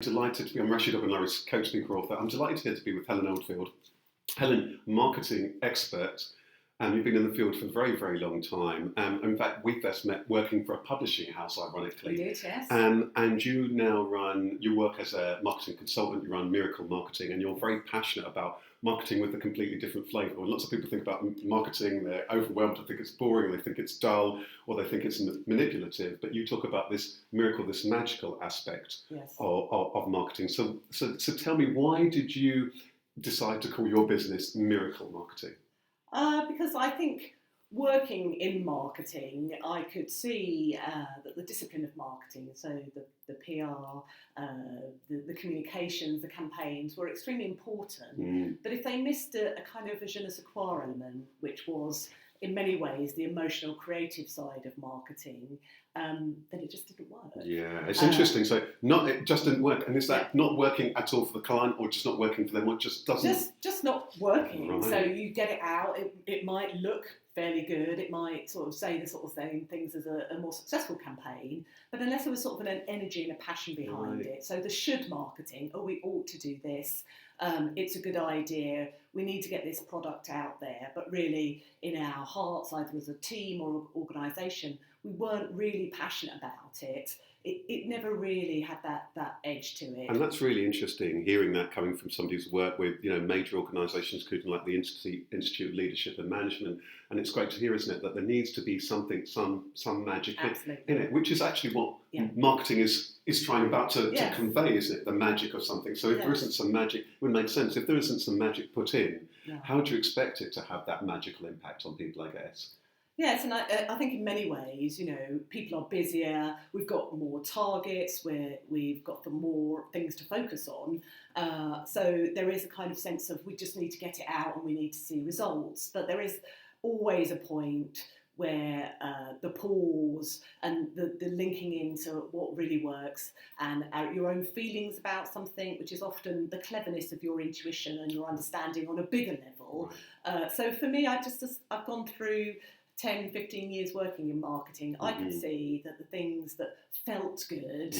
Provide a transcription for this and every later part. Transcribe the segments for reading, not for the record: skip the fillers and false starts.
delighted to be, I'm Rasheed Ogunlaru's coach, speaker, author. I'm delighted here to be with Helen Oldfield. Helen, marketing expert. You've been in the field for a very, very long time. In fact, we first met working for a publishing house, ironically. We did, yes. And you now you work as a marketing consultant, you run Miracle Marketing, and you're very passionate about marketing with a completely different flavour. Lots of people think about marketing, they're overwhelmed, they think it's boring, they think it's dull, or they think it's manipulative. But you talk about this miracle, this magical aspect of marketing. So tell me, why did you decide to call your business Miracle Marketing? Because I think working in marketing, I could see that the discipline of marketing, so the PR, the communications, the campaigns were extremely important. But if they missed a kind of a je ne sais quoi element, which was in many ways the emotional creative side of marketing, then it just didn't work. Yeah, it's interesting. So it just didn't work. And is that not working at all for the client, or just not working for them, or just doesn't? Just not working. Right. So you get it out, it might look fairly good, it might sort of say the sort of same things as a more successful campaign, but unless there was sort of an energy and a passion behind it. So the should marketing, we ought to do this, it's a good idea, we need to get this product out there, but really in our hearts, either as a team or organisation, we weren't really passionate about it. It never really had that edge to it. And that's really interesting, hearing that coming from somebody who's worked with major organisations, including like the Institute of Leadership and Management. And it's great to hear, isn't it, that there needs to be something, some magic in it, which is actually what marketing is trying to convey, isn't it? The magic of something. So if there isn't some magic, it would make sense. If there isn't some magic put in, how do you expect it to have that magical impact on people, I guess? Yes, and I think in many ways, people are busier, we've got more targets, we've got more things to focus on. So there is a kind of sense of we just need to get it out and we need to see results. But there is always a point where the pause and the linking into what really works and your own feelings about something, which is often the cleverness of your intuition and your understanding on a bigger level. So for me, I've gone through 10, 15 years working in marketing, I could see that the things that felt good,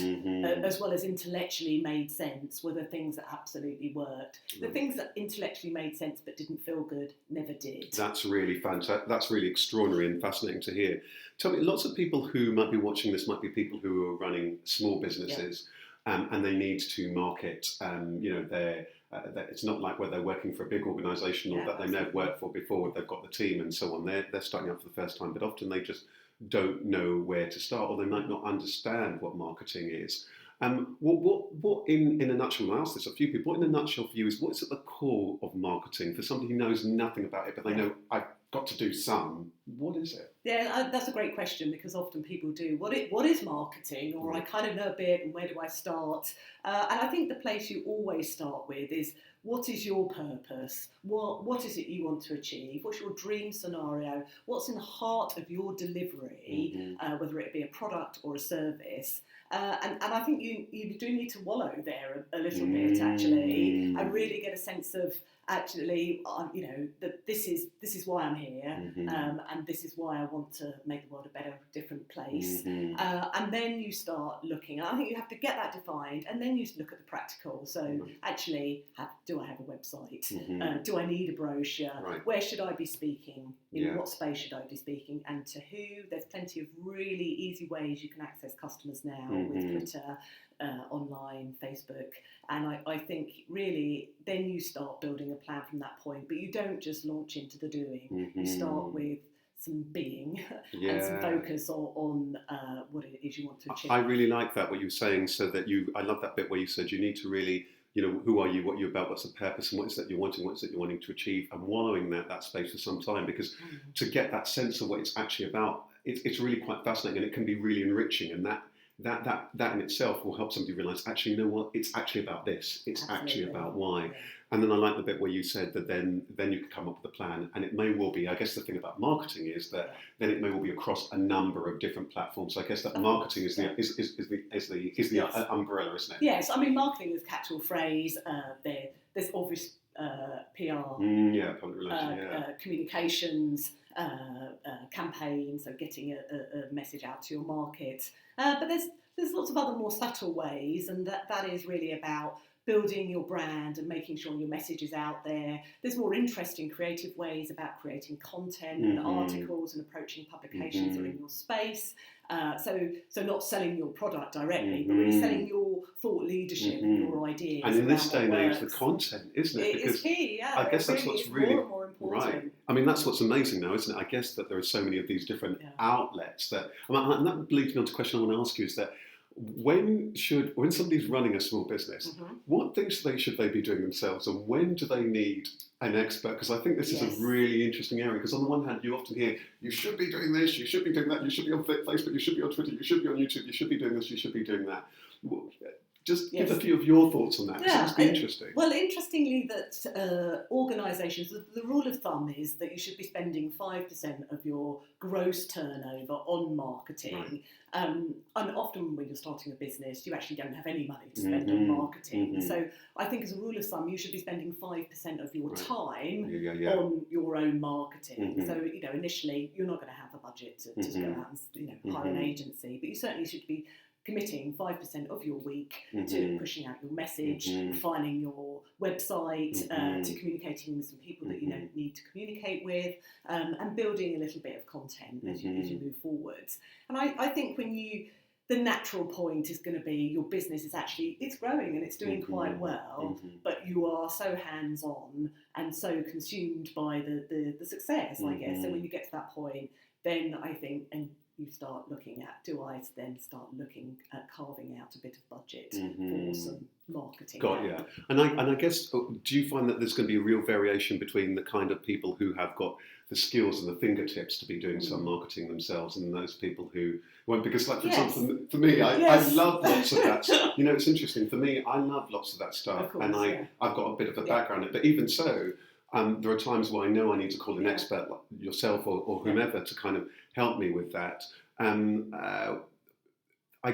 as well as intellectually made sense, were the things that absolutely worked. The things that intellectually made sense but didn't feel good never did. That's really fantastic. That's really extraordinary and fascinating to hear. Tell me, lots of people who might be watching this might be people who are running small businesses, and they need to market, it's not like where they're working for a big organisation or that they may have worked for before, they've got the team and so on. They're starting out for the first time, but often they just don't know where to start, or they might not understand what marketing is. What in a nutshell, and I asked this a few people, what in a nutshell for you is what's at the core of marketing for somebody who knows nothing about it, but they know I've got to do some? What is it? Yeah, that's a great question, because often people do, what is marketing? Or I kind of know a bit, and where do I start? And I think the place you always start with is, what is your purpose? What is it you want to achieve? What's your dream scenario? What's in the heart of your delivery, whether it be a product or a service? And I think you do need to wallow there a little bit, actually, and really get a sense of, actually, that this is why I'm here, and this is why I want to make the world a better, different place. And then you start looking. I think you have to get that defined, and then you look at the practical. So, actually, do I have a website? Do I need a brochure? Where should I be speaking? In what space should I be speaking? And to who? There's plenty of really easy ways you can access customers now with Twitter, online, Facebook. And I think really then you start building a plan from that point, but you don't just launch into the doing. You start with some being and some focus on what it is you want to achieve. I really like that, what you were saying, so that I love that bit where you said you need to really, who are you, what you're about, what's the purpose, and what is that you're wanting, what is it you're wanting to achieve, and wallowing that space for some time, because to get that sense of what it's actually about, it's really quite fascinating, and it can be really enriching, and that in itself will help somebody realise, actually, you know what, it's actually about this, it's actually about why. And then I like the bit where you said that then you could come up with a plan, and it may well be, I guess the thing about marketing is that then it may well be across a number of different platforms. So I guess that marketing is the umbrella, isn't it? Yes, I mean, marketing is a catch-all phrase. There's obvious PR, public relations, communications, campaigns, so getting a message out to your market. But there's lots of other more subtle ways, and that is really about building your brand and making sure your message is out there. There's more interesting creative ways about creating content and articles and approaching publications that are in your space. So not selling your product directly, but really selling your thought leadership and your ideas. And in this day and age, the content, isn't it? Because it's key, yeah. I guess that's what's really more and more important. Right. I mean, that's what's amazing now, isn't it? I guess that there are so many of these different outlets that, and that leads me on to a question I want to ask you is that when somebody's running a small business, what things should they be doing themselves, and when do they need an expert? Because I think this is a really interesting area, because on the one hand you often hear you should be doing this, you should be doing that, you should be on Facebook, you should be on Twitter, you should be on YouTube, you should be doing this, you should be doing that. Just give a few of your thoughts on that. It must be interesting. Well, interestingly, that organisations, the rule of thumb is that you should be spending 5% of your gross turnover on marketing. Right. And often when you're starting a business, you actually don't have any money to spend on marketing. So I think as a rule of thumb, you should be spending 5% of your time on your own marketing. So, initially, you're not going to have a budget to go out and hire an agency, but you certainly should be committing 5% of your week to pushing out your message, refining your website, to communicating with some people that you need to communicate with, and building a little bit of content as you move forwards. And I think the natural point is going to be your business is it's growing and it's doing quite well, but you are so hands-on and so consumed by the success, I guess. So when you get to that point, then I think, and you start looking at, do I then start looking at carving out a bit of budget for some marketing? And I guess, do you find that there's going to be a real variation between the kind of people who have got the skills and the fingertips to be doing some marketing themselves and those people who won't? Because, like, for example, for me, I love lots of that stuff. It's interesting. For me, I love lots of that stuff, and I've got a bit of a background in it. But even so, there are times where I know I need to call an expert like yourself or whomever to kind of help me with that. I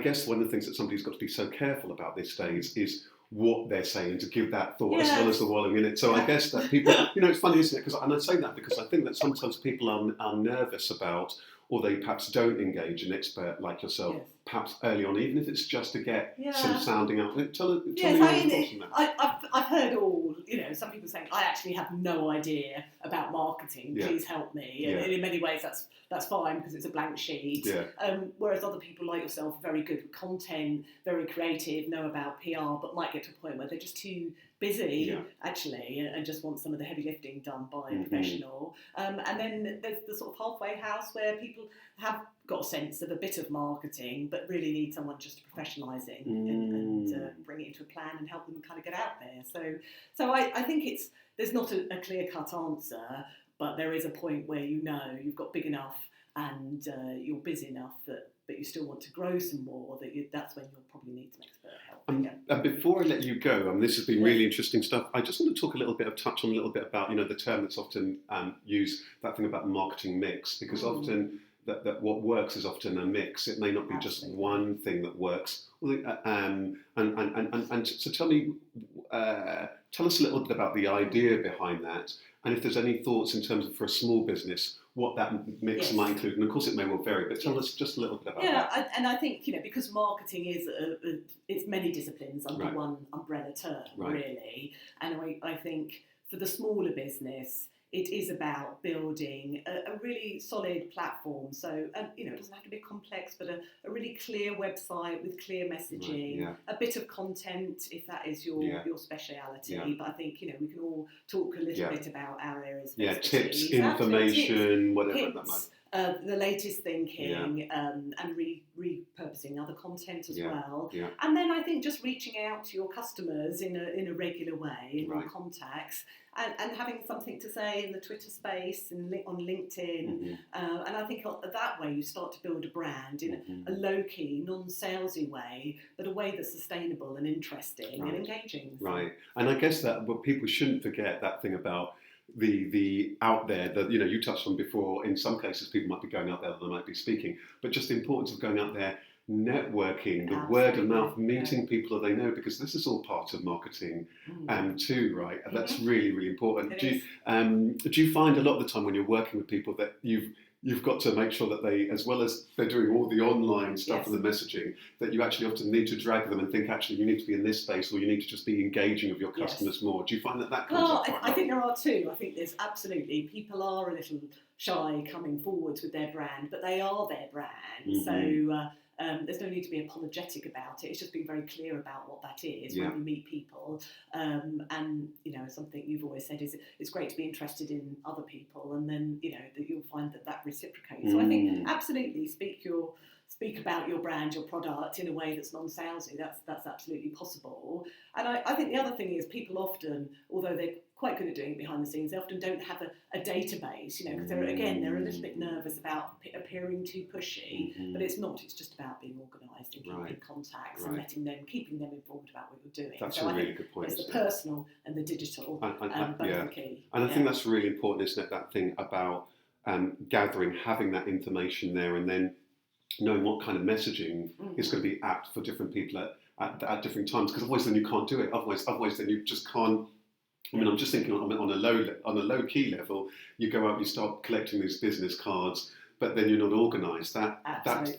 guess one of the things that somebody's got to be so careful about these days is what they're saying, to give that thought as well as the wallowing in it. So I guess that people, it's funny, isn't it? And I say that because I think that sometimes people are nervous about, or they perhaps don't engage an expert like yourself, perhaps early on, even if it's just to get some sounding out. Tell me your thoughts on that. I've heard all, some people saying, I actually have no idea about marketing, please help me. And in many ways that's fine because it's a blank sheet. Whereas other people like yourself are very good with content, very creative, know about PR, but might get to a point where they're just too busy, actually, and just want some of the heavy lifting done by a professional. And then there's the sort of halfway house where people have got a sense of a bit of marketing, but really need someone just to professionalise it and bring it into a plan and help them kind of get out there. So I think there's not a clear-cut answer, but there is a point where you've got big enough and you're busy enough but you still want to grow some more, that's when you'll probably need some expert help. And before I let you go, this has been really interesting stuff. I just want to talk touch on a little bit about, the term that's often used, that thing about marketing mix, because often that what works is often a mix. It may not be just one thing that works. And so tell us a little bit about the idea behind that, and if there's any thoughts in terms of, for a small business, what that mix might include. And of course it may well vary, but tell us just a little bit about that. And I think, because marketing is it's many disciplines under one umbrella term, really. And I think for the smaller business, it is about building a really solid platform. So, it doesn't have to be complex, but a really clear website with clear messaging, a bit of content if that is your speciality. But I think, we can all talk a little bit about our areas of expertise. Tips, information, whatever that might be. The latest thinking and repurposing other content as well. And then I think just reaching out to your customers in a regular way, in your contacts, and having something to say in the Twitter space and on LinkedIn. And I think that way you start to build a brand in a low-key, non-salesy way, but a way that's sustainable and interesting and engaging. Right. And I guess that what people shouldn't forget, that thing about the out there that you touched on before. In some cases people might be going out there, they might be speaking, but just the importance of going out there, networking, the word of mouth, meeting people that they know, because this is all part of marketing too, right? And that's really, really important. Do you find a lot of the time when you're working with people that you've got to make sure that they, as well as they're doing all the online stuff Yes. and the messaging, that you actually often need to drag them and think, actually, you need to be in this space, or you need to just be engaging with your customers more. Do you find that that comes Well, up quite I think there are two. I think there's absolutely, people are a little shy coming forwards with their brand, but they are their brand. So there's no need to be apologetic about it. It's just being very clear about what that is when you meet people. And, you know, something you've always said is it's great to be interested in other people, and then, you know, that you'll find that reciprocates. So I think absolutely speak about your brand, your product in a way that's non-salesy. That's absolutely possible. And I think the other thing is people often, although they're quite good at doing it behind the scenes, they often don't have a database, you know, because they're a little bit nervous about appearing too pushy, but it's not. It's just about being organised and keeping contacts and keeping them informed about what you're doing. That's so a really good point. It's the personal and the digital, both are key. And I think that's really important, isn't it? That thing about gathering, having that information there, and then knowing what kind of messaging is going to be apt for different people at different times, because otherwise then you can't do it. Otherwise then you just can't. I mean, I'm just thinking on a low key level, you go out, you start collecting these business cards, but then you're not organised. That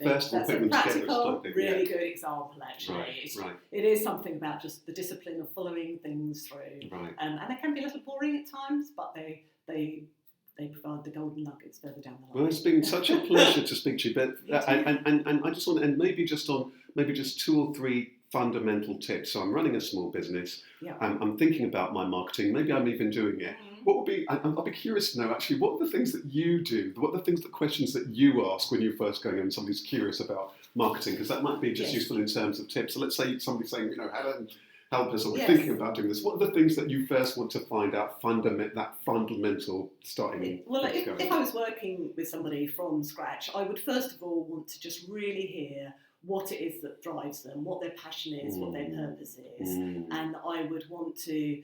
first one, putting them together, really good example actually. It is something about just the discipline of following things through, and they can be a little boring at times, but they provide the golden nuggets further down the line. Well, it's been such a pleasure to speak to you, but and I just want to end maybe just 2 or 3 fundamental tips. So I'm running a small business. I'm thinking about my marketing. Maybe I'm even doing it. What would be? I'll be curious to know actually what are the things that you do. What are the questions that you ask when you're first going and somebody's curious about marketing? Because that might be just useful in terms of tips. So let's say somebody's saying, you know, Helen, help us, or we're thinking about doing this. What are the things that you first want to find out, that fundamental starting? Well, if I was working with somebody from scratch, I would first of all want to just really hear what it is that drives them, what their passion is, what their purpose is, and I would want to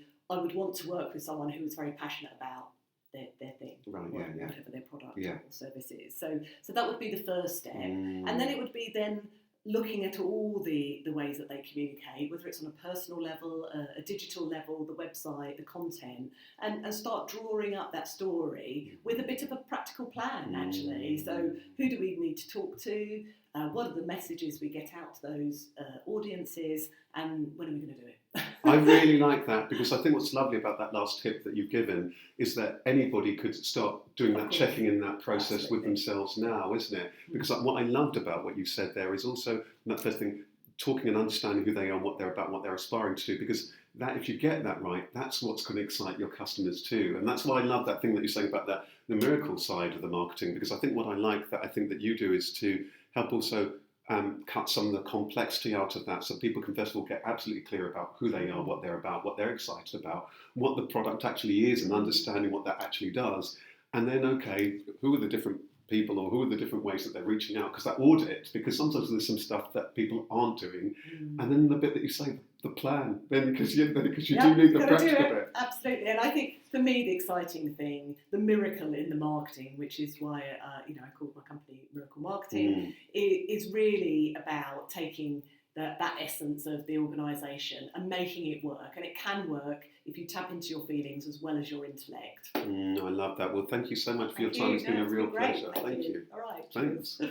work with someone who is very passionate about their thing, whatever their product or service is. So that would be the first step, and then it would be then looking at all the ways that they communicate, whether it's on a personal level, a digital level, the website, the content, and start drawing up that story with a bit of a practical plan, actually. So who do we need to talk to? What are the messages we get out to those audiences, and when are we going to do it? I really like that, because I think what's lovely about that last tip that you've given is that anybody could start doing that, checking in that process with themselves now, isn't it? Because what I loved about what you said there is also that first thing, talking and understanding who they are and what they're about and what they're aspiring to do, because that, if you get that right, that's what's going to excite your customers too. And that's why I love that thing that you're saying about the miracle side of the marketing, because I think what I think that you do is to help also cut some of the complexity out of that, so people can first of all get absolutely clear about who they are, what they're about, what they're excited about, what the product actually is, and understanding what that actually does. And then, okay, who are the different people, or who are the different ways that they're reaching out? Because that audit, because sometimes there's some stuff that people aren't doing, and then the bit that you say, the plan, then because you do need the practical bit. Absolutely, and I think for me the exciting thing, the miracle in the marketing, which is why I called my company Miracle Marketing, is really about taking that essence of the organisation and making it work. And it can work if you tap into your feelings as well as your intellect. I love that. Well, thank you so much for your time. It's been a real pleasure. Thank you. All right. Thanks.